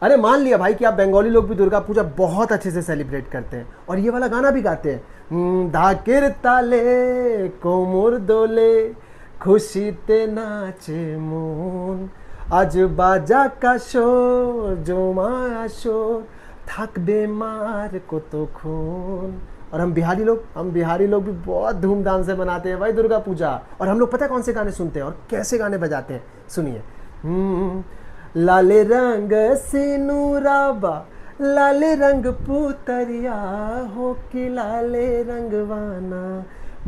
अरे मान लिया भाई कि आप बंगाली लोग भी दुर्गा पूजा बहुत अच्छे से सेलिब्रेट करते हैं और ये वाला गाना भी गाते हैं, धाकिर ताले कोमर दोले खुशीते नाचे मन, आज बाजा का शोर जो माया शोर থাকবে मार को तो खून। और हम बिहारी लोग भी बहुत धूमधाम से मनाते हैं भाई दुर्गा पूजा। और हम लोग पता है कौन से गाने सुनते हैं और कैसे गाने बजाते हैं, सुनिए। लाले रंग सिनुराबा लाले रंग पुतरिया हो कि लाले रंगवाना,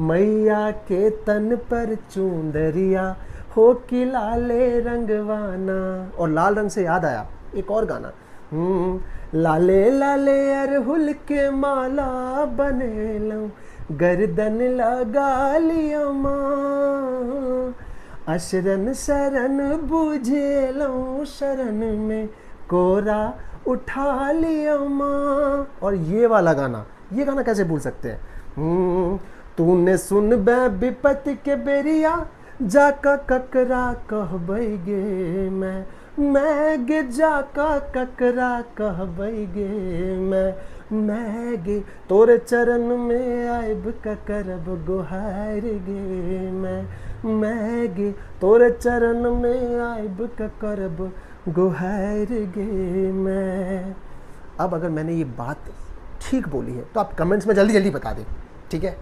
मैया के तन पर चुंदरिया हो कि लाले रंगवाना। और लाल रंग से याद आया एक और गाना, लाले लाले अरहुल के माला बने लो गर्दन लगा लिया माँ, अशरन शरण बुझे लो शरण में कोरा उठा लिया माँ। और ये वाला गाना, ये गाना कैसे भूल सकते हैं, तूने सुन बे विपत्ति के बेरिया जाका ककरा कहबैगे मैं गे जाका ककरा कहबैगे मैं गे तोरे चरण में आइब ककरब गुहार गे मैं गे तोरे चरण में आइब ककरब गुहार गे मैं। अब अगर मैंने ये बात ठीक बोली है तो आप कमेंट्स में जल्दी जल्दी बता दें, ठीक है।